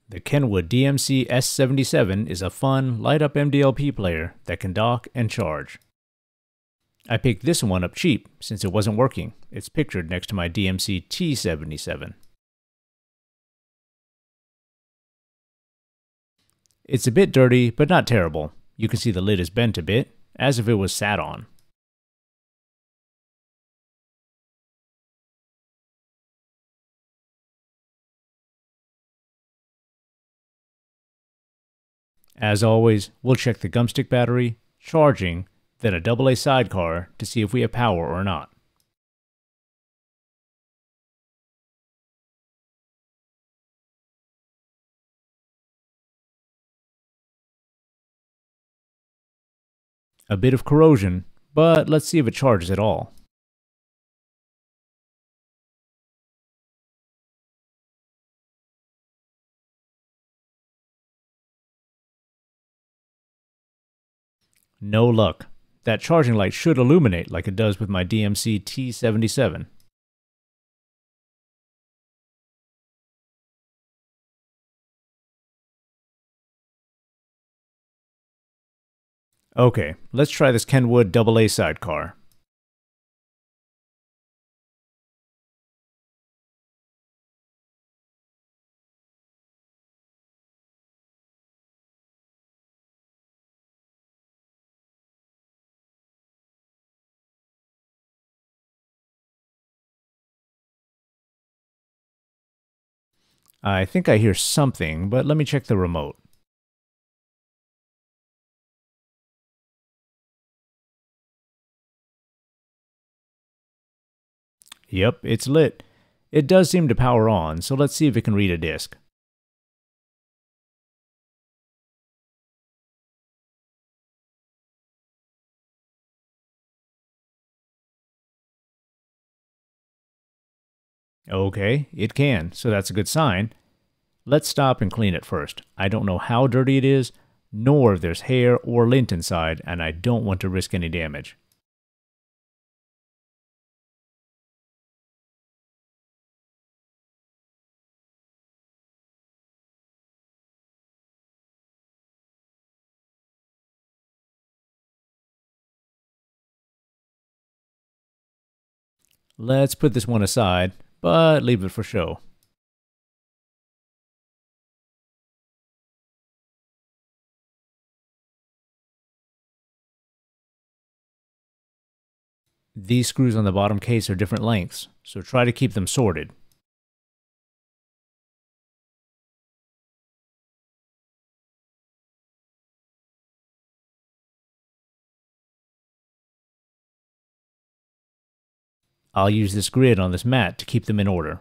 The Kenwood DMC S77 is a fun, light-up MDLP player that can dock and charge. I picked this one up cheap since it wasn't working. It's pictured next to my DMC T77. It's a bit dirty, but not terrible. You can see the lid is bent a bit, as if it was sat on. As always, we'll check the gumstick battery, charging, then a AA sidecar to see if we have power or not. A bit of corrosion, but let's see if it charges at all. No luck. That charging light should illuminate like it does with my DMC T77. Okay, let's try this Kenwood AA sidecar. I think I hear something, but let me check the remote. Yep, it's lit. It does seem to power on, so let's see if it can read a disc. Okay, it can, so that's a good sign. Let's stop and clean it first. I don't know how dirty it is, nor if there's hair or lint inside, and I don't want to risk any damage. Let's put this one aside, but leave it for show. These screws on the bottom case are different lengths, so try to keep them sorted. I'll use this grid on this mat to keep them in order.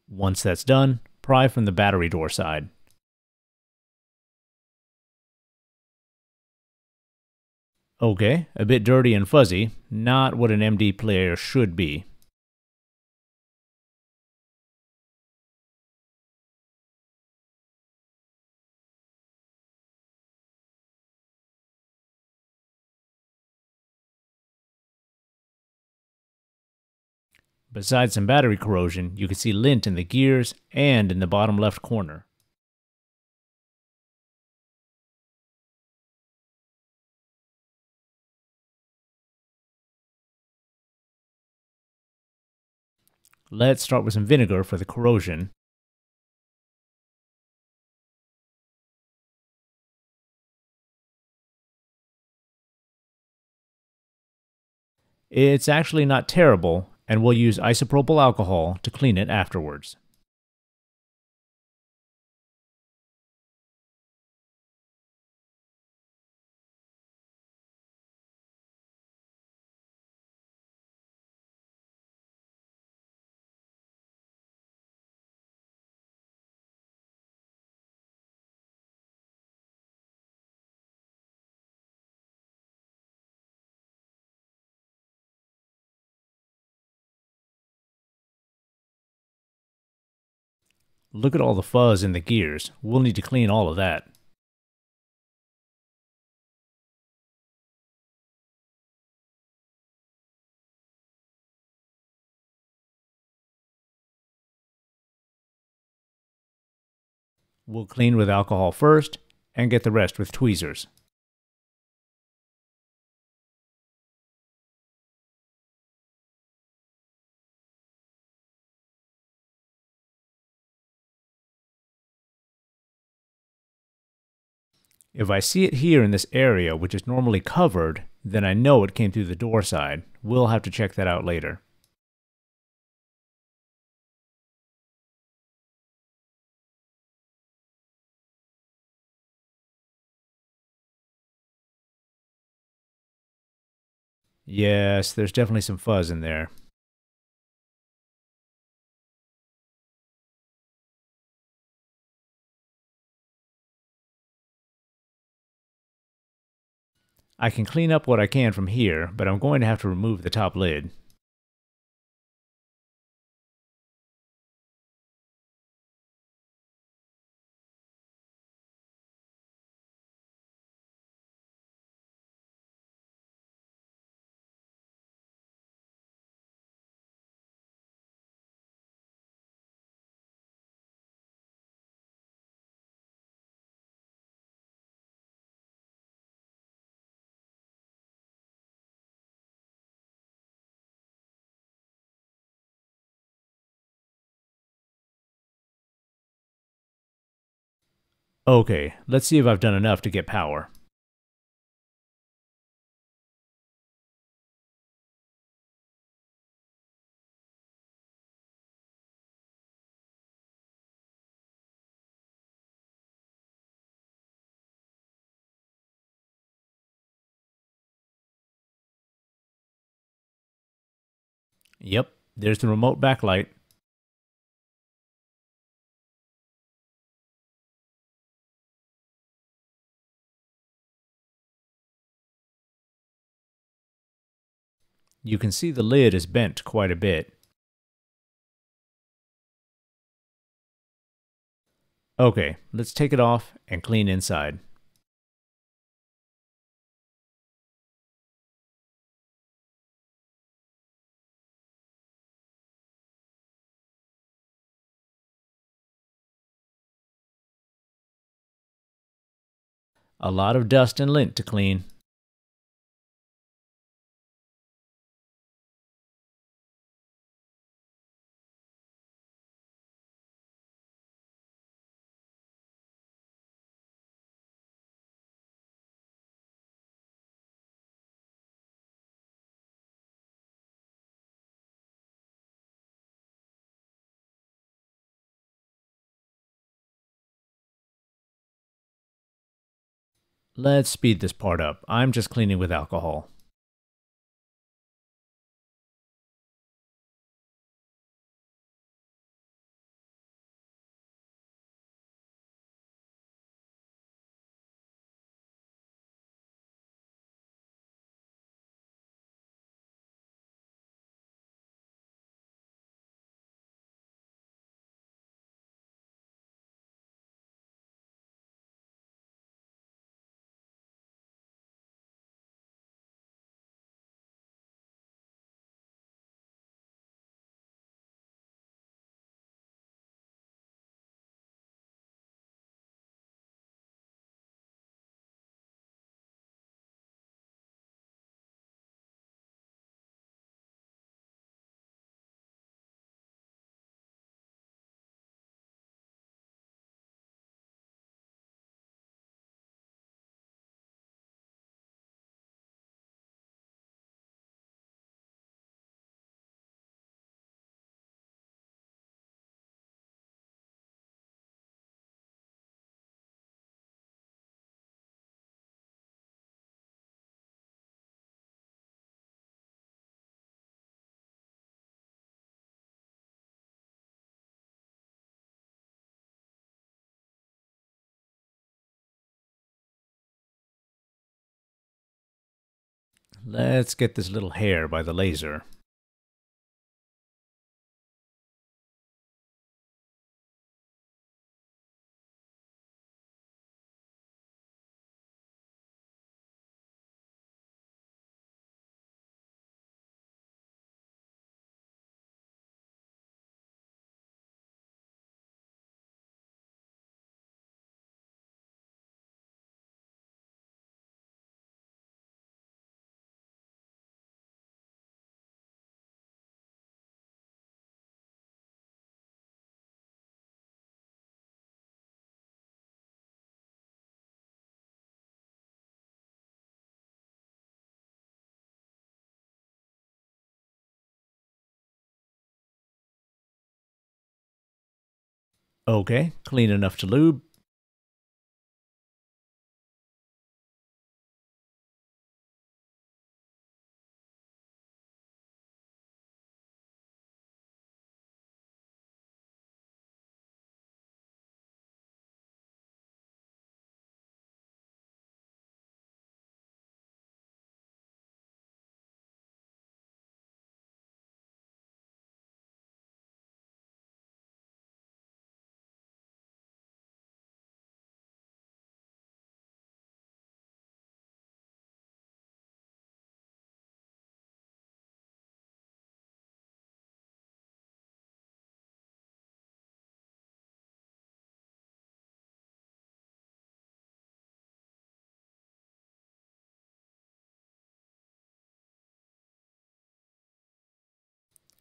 Once that's done, pry from the battery door side. Okay, a bit dirty and fuzzy, not what an MD player should be. Besides some battery corrosion, you can see lint in the gears and in the bottom left corner. Let's start with some vinegar for the corrosion. It's actually not terrible, and we'll use isopropyl alcohol to clean it afterwards. Look at all the fuzz in the gears. We'll need to clean all of that. We'll clean with alcohol first, and get the rest with tweezers. If I see it here in this area, which is normally covered, then I know it came through the door side. We'll have to check that out later. Yes, there's definitely some fuzz in there. I can clean up what I can from here, but I'm going to have to remove the top lid. Okay, let's see if I've done enough to get power. Yep, there's the remote backlight. You can see the lid is bent quite a bit. Okay, let's take it off and clean inside. A lot of dust and lint to clean. Let's speed this part up. I'm just cleaning with alcohol. Let's get this little hair by the laser. Okay, clean enough to lube.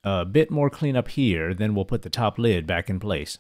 A bit more cleanup here, then we'll put the top lid back in place.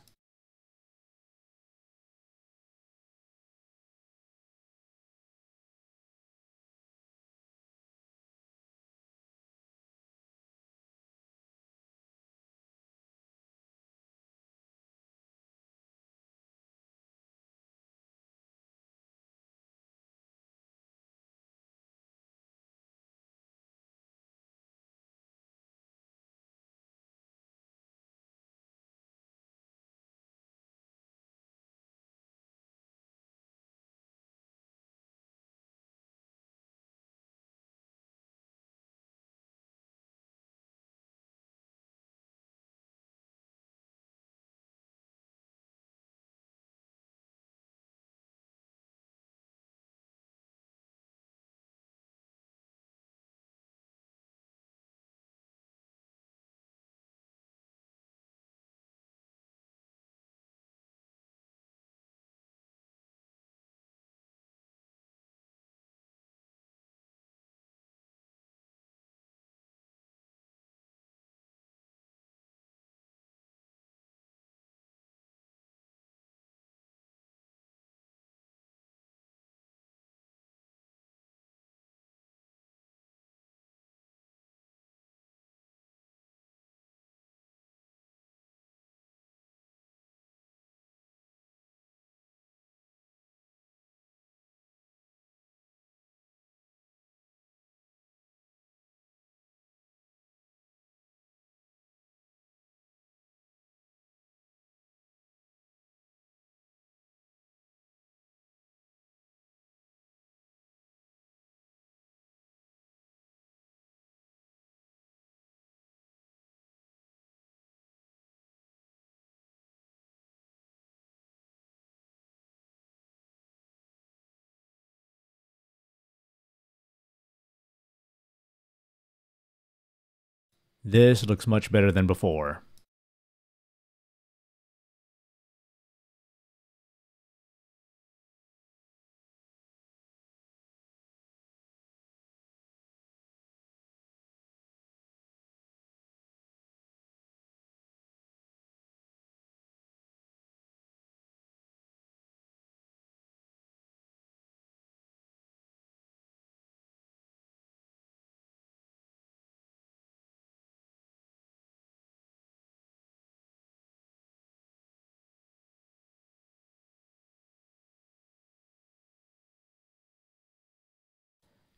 This looks much better than before.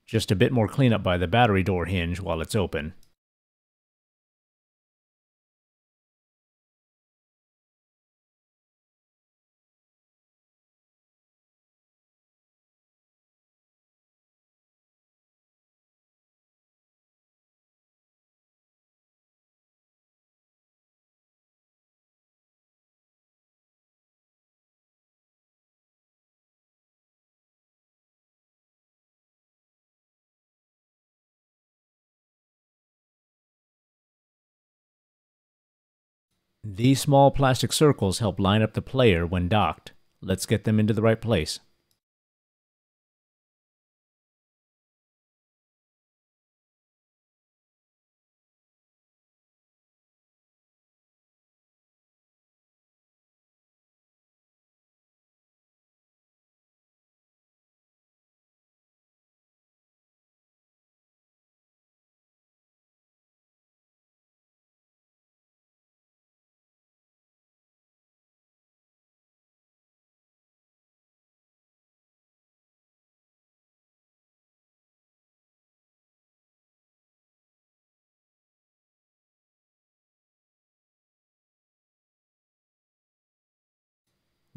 Just a bit more cleanup by the battery door hinge while it's open. These small plastic circles help line up the player when docked. Let's get them into the right place.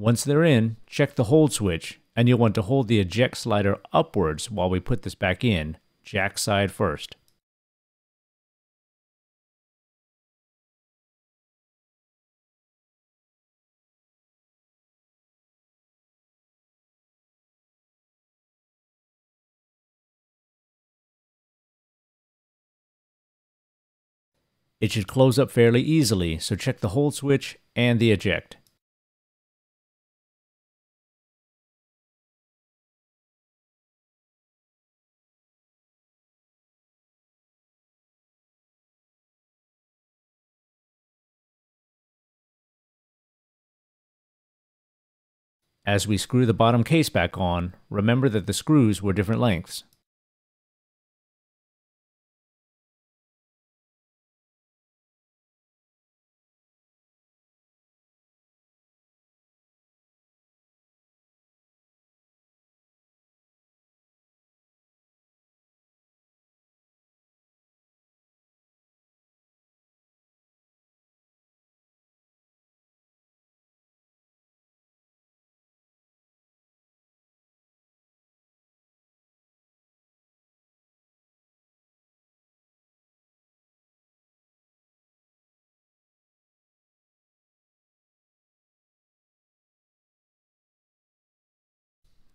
Once they're in, check the hold switch, and you'll want to hold the eject slider upwards while we put this back in, jack side first. It should close up fairly easily, so check the hold switch and the eject. As we screw the bottom case back on, remember that the screws were different lengths.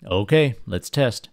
Okay, let's test.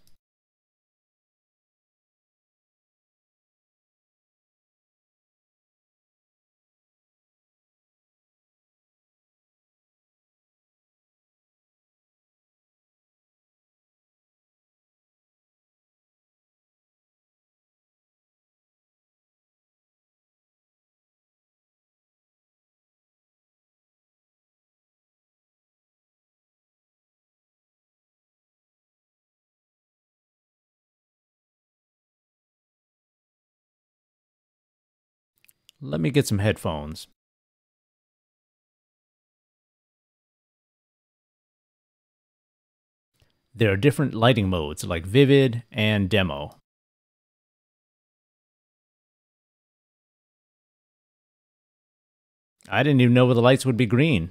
Let me get some headphones. There are different lighting modes like Vivid and Demo. I didn't even know the lights would be green.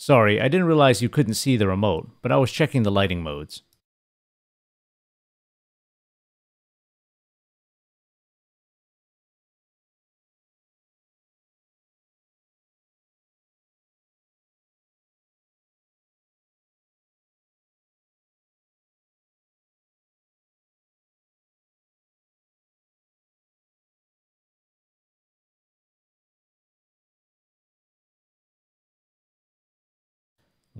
Sorry, I didn't realize you couldn't see the remote, but I was checking the lighting modes.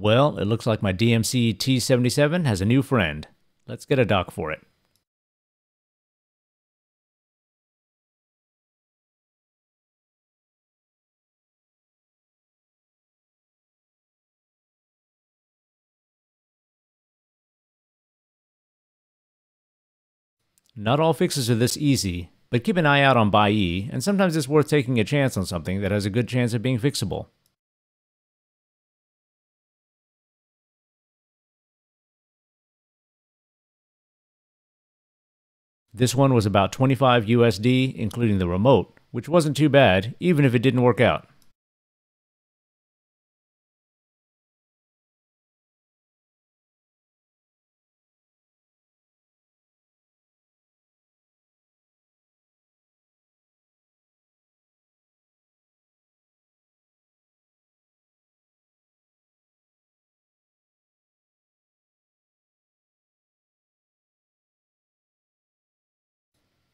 Well, it looks like my DMC T77 has a new friend. Let's get a dock for it. Not all fixes are this easy, but keep an eye out on Buyee, and sometimes it's worth taking a chance on something that has a good chance of being fixable. This one was about $25 USD, including the remote, which wasn't too bad, even if it didn't work out.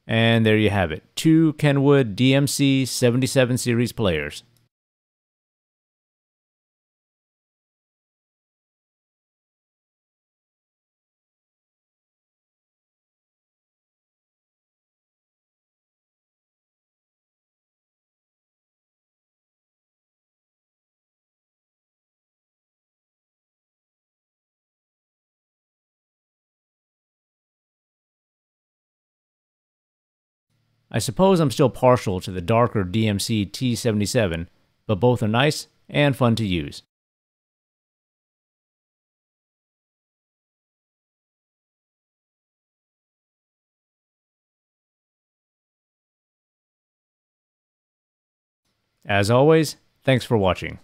And there you have it, 2 Kenwood DMC 77 series players. I suppose I'm still partial to the darker DMC T77, but both are nice and fun to use. As always, thanks for watching.